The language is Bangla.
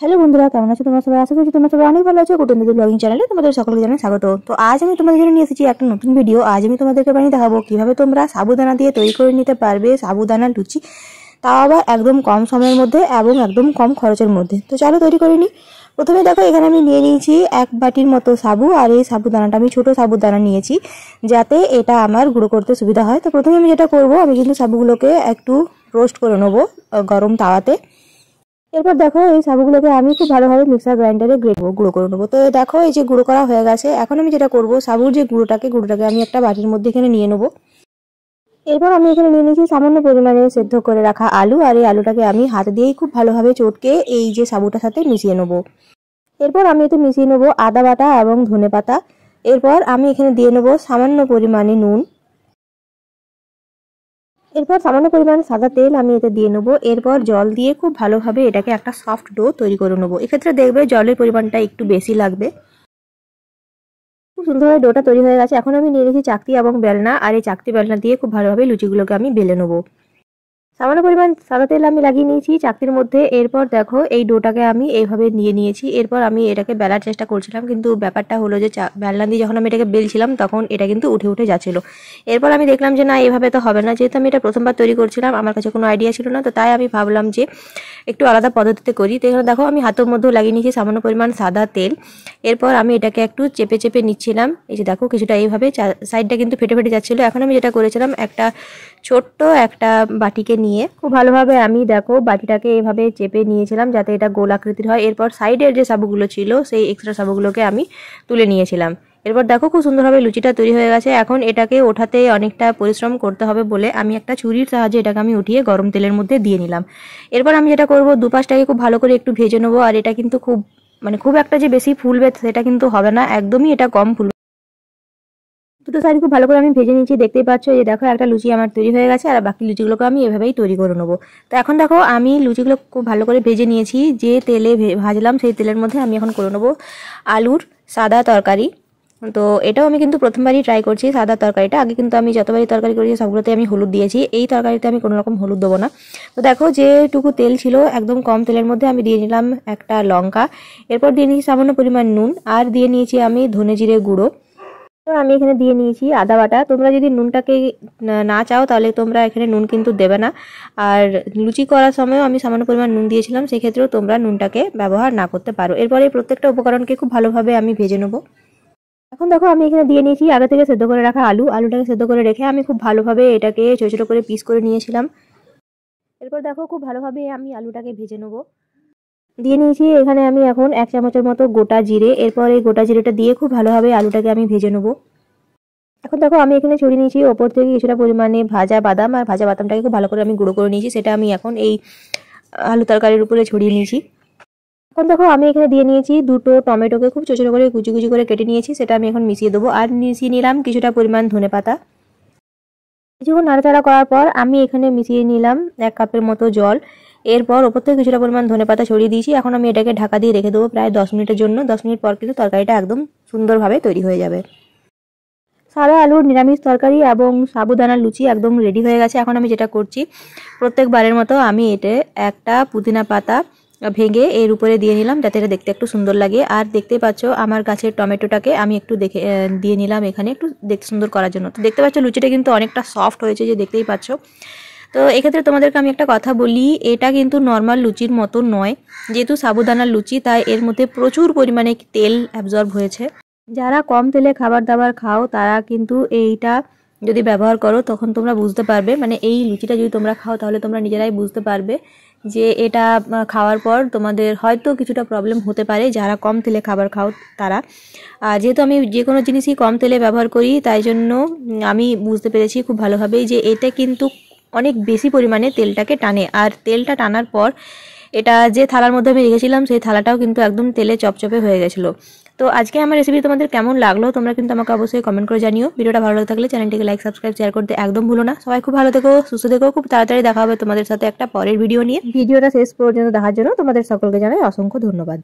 হ্যালো বন্ধুরা, কেমন আছো তোমরা সবাই? আশা করছি তোমরা সবাই অনেক ভালো আছো। কুটুম্বিদি ব্লগিং চ্যানেলে তোমাদের সকলকে জানাই স্বাগত। তো আজ আমি তোমাদের জন্য নিয়ে এসেছি একটা নতুন ভিডিও। আজ আমি তোমাদেরকে বানিয়ে দেখাবো কিভাবে তোমরা সাবুদানা দিয়ে তৈরি করে নিতে পারবে সাবুদানা লুচি, তাও আবার একদম কম সময়ের মধ্যে এবং একদম কম খরচের মধ্যে। তো চলো তৈরি করে নিই। প্রথমে দেখো, এখানে আমি নিয়ে নিয়েছি 1 বাটির মতো সাবু। আর এই সাবুদানাটা আমি ছোট সাবুদানা নিয়েছি, যাতে এটা আমার গুঁড়ো করতে সুবিধা হয়। তো প্রথমে আমি যেটা করব, আমি কিন্তু সাবুগুলোকে একটু রোস্ট করে নেবো গরম তাওয়াতে। এরপর দেখো, এই সাবুগুলোকে আমি খুব ভালোভাবে মিক্সার গ্রাইন্ডারে গুঁড়ো করে নেবো। তো দেখো, এই যে গুঁড়ো করা হয়ে গেছে। এখন আমি যেটা করব, সাবুর যে গুঁড়োটাকে আমি একটা বাটির মধ্যে এখানে নিয়ে নেবো। এরপর আমি এখানে নিয়ে নিয়েছি সামান্য পরিমাণে সেদ্ধ করে রাখা আলু। আর এই আলুটাকে আমি হাত দিয়েই খুব ভালোভাবে চটকে এই যে সাবুটার সাথে মিশিয়ে নেবো। এরপর আমি এতে মিশিয়ে নেবো আদা বাটা এবং ধনে পাতা। এরপর আমি এখানে দিয়ে নেবো সামান্য পরিমাণে নুন। এরপর সামান্য পরিমাণ সাদা তেল আমি এতে দিয়ে নেবো। এরপর জল দিয়ে খুব ভালোভাবে এটাকে একটা সফট ডো তৈরি করে নেবো। এক্ষেত্রে দেখবে জলের পরিমাণটা একটু বেশি লাগবে। খুব সুন্দরভাবে ডোটা তৈরি হয়ে গেছে। এখন আমি নিয়ে নিয়েছি চাকতি এবং বেলনা। আর এই চাকতি বেলনা দিয়ে খুব ভালোভাবে লুচিগুলোকে আমি বেলে নেবো। সামান্য পরিমাণ সাদা তেল আমি লাগিয়ে নিয়েছি চাকতির মধ্যে। এরপর দেখো, এই ডোটাকে আমি এইভাবে নিয়ে নিয়েছি। এরপর আমি এটাকে বেলার চেষ্টা করছিলাম, কিন্তু ব্যাপারটা হলো যে বেলনা দিয়ে যখন আমি এটাকে বেলছিলাম তখন এটা কিন্তু উঠে উঠে যাচ্ছিল। এরপর আমি দেখলাম যে না, এভাবে তো হবে না। যেহেতু আমি এটা প্রথমবার তৈরি করছিলাম, আমার কাছে কোনো আইডিয়া ছিল না, তো তাই আমি ভাবলাম যে একটু আলাদা পদ্ধতিতে করি। তো এখানে দেখো, আমি হাতের মধ্যেও লাগিয়ে নিয়েছি সামান্য পরিমাণ সাদা তেল। এরপর আমি এটাকে একটু চেপে চেপে নিচ্ছিলাম। এই যে দেখো, কিছুটা এইভাবে সাইডটা কিন্তু ফেটে ফেটে যাচ্ছিলো। এখন আমি যেটা করেছিলাম, ছোট্ট একটা বাটিকে নিয়ে খুব ভালোভাবে আমি দেখো বাটিটাকে এভাবে চেপে নিয়েছিলাম, যাতে এটা গোল আকৃতির হয়। এরপর সাইডের যে সাবুগুলো ছিল, সেই এক্সট্রা সাবুগুলোকে আমি তুলে নিয়েছিলাম। এরপর দেখো, খুব সুন্দরভাবে লুচিটা তৈরি হয়ে গেছে। এখন এটাকে ওঠাতে অনেকটা পরিশ্রম করতে হবে বলে আমি একটা ছুরির সাহায্যে এটাকে আমি উঠিয়ে গরম তেলের মধ্যে দিয়ে নিলাম। এরপর আমি যেটা করব, দুপাশটাকে খুব ভালো করে একটু ভেজে নেবো। আর এটা কিন্তু খুব একটা যে বেশি ফুলবে সেটা কিন্তু হবে না, একদমই এটা কম ফুলবে। দুটো সাইড খুব ভালো করে আমি ভেজে নিয়েছি, দেখতেই পাচ্ছ। এই দেখো, একটা লুচি আমার তৈরি হয়ে গেছে। আর বাকি লুচিগুলোকে আমি এভাবেই তৈরি করে নেবো। তো এখন দেখো, আমি লুচিগুলো খুব ভালো করে ভেজে নিয়েছি। যে তেলে ভাজলাম সেই তেলের মধ্যে আমি এখন করে নেবো আলুর সাদা তরকারি। তো এটাও আমি কিন্তু প্রথমবারই ট্রাই করছি, সাদা তরকারিটা। আগে কিন্তু আমি যতবারই তরকারি করেছি সবগুলোতে আমি হলুদ দিয়েছি, এই তরকারিতে আমি কোনো রকম হলুদ দেবো না। তো দেখো, যেটুকু তেল ছিল একদম কম তেলের মধ্যে আমি দিয়ে নিলাম একটা লঙ্কা। এরপর দিয়ে নিয়েছি সামান্য পরিমাণ নুন। আর দিয়ে নিয়েছি আমি ধনে জিরে গুঁড়ো। তো আমি এখানে দিয়ে নিয়েছি আদা বাটা। তোমরা যদি নুনটাকে না চাও তাহলে তোমরা এখানে নুন কিন্তু দেবে না। আর লুচি করার সময়ও আমি সামান্য পরিমাণ নুন দিয়েছিলাম, সেক্ষেত্রেও তোমরা নুনটাকে ব্যবহার না করতে পারো। এরপরে প্রত্যেকটা উপকরণকে খুব ভালোভাবে আমি ভেজে নেবো। এখন দেখো, আমি এখানে দিয়ে নিয়েছি আগে থেকে সেদ্ধ করে রাখা আলুটাকে সেদ্ধ করে রেখে আমি খুব ভালোভাবে এটাকে ছোট ছোট করে পিস করে নিয়েছিলাম। এরপর দেখো, খুব ভালোভাবে আমি আলুটাকে ভেজে নেবো। দিয়ে নিয়েছি এখানে আমি এখন 1 চামচের মতো গোটা জিরে। এরপর এই গোটা জিরেটা দিয়ে খুব ভালোভাবে আলুটাকে আমি ভেজে নেবো। এখন দেখো, আমি এখানে ছড়িয়ে নিয়েছি ওপর থেকে কিছুটা পরিমাণে ভাজা বাদাম। আর ভাজা বাদামটাকে খুব ভালো করে আমি গুঁড়ো করে নিয়েছি, সেটা আমি এখন এই আলু তরকারির উপরে ছড়িয়ে নিয়েছি। এখন দেখো, আমি এখানে দিয়ে নিয়েছি দুটো টমেটোকে খুব ছোট ছোট করে কুচি কুচি করে কেটে নিয়েছি, সেটা আমি এখন মিশিয়ে দেবো। আর মিশিয়ে নিলাম কিছুটা পরিমাণ ধনেপাতা। কিছুক্ষণ নাড়াচাড়া করার পর আমি এখানে মিশিয়ে নিলাম 1 কাপের মতো জল। এরপর ওপর থেকে কিছুটা পরিমাণ ধনেপাতা ছড়িয়ে দিয়েছি। এখন আমি এটাকে ঢাকা দিয়ে রেখে দেবো প্রায় 10 মিনিটের জন্য। 10 মিনিট পর কিন্তু তরকারিটা একদম সুন্দরভাবে তৈরি হয়ে যাবে। সাদা আলুর নিরামিষ তরকারি এবং সাবুদানার লুচি একদম রেডি হয়ে গেছে। এখন আমি যেটা করছি, প্রত্যেকবারের মতো আমি এতে একটা পুদিনা পাতা ভেঙে এর উপরে দিয়ে নিলাম, যাতে এটা দেখতে একটু সুন্দর লাগে। আর দেখতেই পাচ্ছ, আমার গাছের টমেটোটাকে আমি একটু দিয়ে নিলাম এখানে, একটু দেখতে সুন্দর করার জন্য। তো দেখতে পাচ্ছ, লুচিটা কিন্তু অনেকটা সফট হয়েছে, যে দেখতেই পাচ্ছ। তো এক্ষেত্রে তোমাদেরকে আমি একটা কথা বলি, এটা কিন্তু নর্মাল লুচির মতো নয়। যেহেতু সাবুদানার লুচি, তাই এর মধ্যে প্রচুর পরিমাণে তেল অ্যাবজর্ব হয়েছে। যারা কম তেলে খাবার দাবার খাও, তারা কিন্তু এইটা যদি ব্যবহার করো তখন তোমরা বুঝতে পারবে, মানে এই লুচিটা যদি তোমরা খাও তাহলে তোমরা নিজেরাই বুঝতে পারবে যে এটা খাওয়ার পর তোমাদের হয়তো কিছুটা প্রবলেম হতে পারে, যারা কম তেলে খাবার খাও তারা। যেহেতু আমি যে কোনো জিনিসই কম তেলে ব্যবহার করি, তাই জন্য আমি বুঝতে পেরেছি খুব ভালোভাবেই যে এটা কিন্তু অনেক বেশি পরিমাণে তেলটাকে টানে। আর তেলটা টানার পর এটা যে থালার মধ্যে আমি রেখেছিলাম, সেই থালাটাও কিন্তু একদম তেলে চপচপে হয়ে গেছিলো। তো আজকে আমার রেসিপি তোমাদের কেমন লাগলো তোমরা কিন্তু আমাকে অবশ্যই কমেন্ট করে জানিও। ভিডিওটা ভালো লাগলে চ্যানেলটিকে লাইক, সাবস্ক্রাইব, শেয়ার করতে একদম ভুলো না। সবাই খুব ভালো থেকো, সুস্থ থেকো। খুব তাড়াতাড়ি দেখা হবে তোমাদের সাথে একটা পরের ভিডিও নিয়ে। ভিডিওটা শেষ পর্যন্ত দেখার জন্য তোমাদের সকলকে জানাই অসংখ্য ধন্যবাদ।